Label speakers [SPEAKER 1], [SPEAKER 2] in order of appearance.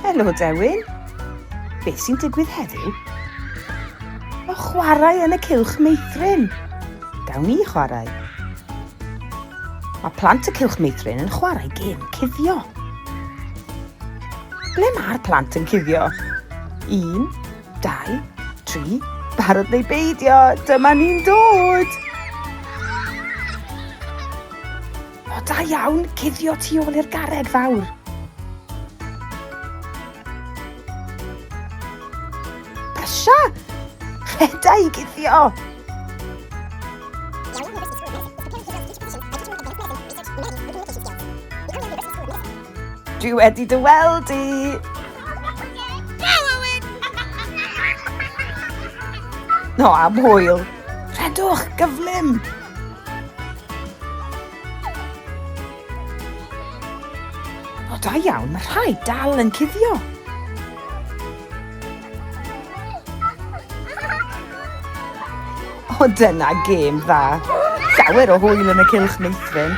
[SPEAKER 1] Helo, Dewin. Beth sy'n digwydd heddiw? O chwarae yn y cylch meithrin. Gawn ni chwarae. Mae plant y cylch meithrin yn chwarae gêm cuddio. Ble mae'r plant yn cuddio? 1, 2, 3, barod neu beidio, dyma ni'n dod. O, da iawn, cuddio tu ôl i'r garreg fawr. Brysio, rheda i cuddio. Dwi wedi dy weld i. No, am hwyl. Rhedwch, gyflym. O, da iawn, mae rhai dal yn cuddio. O, dyna gêm dda. Llawer o hwyl yn y cylch meithrin.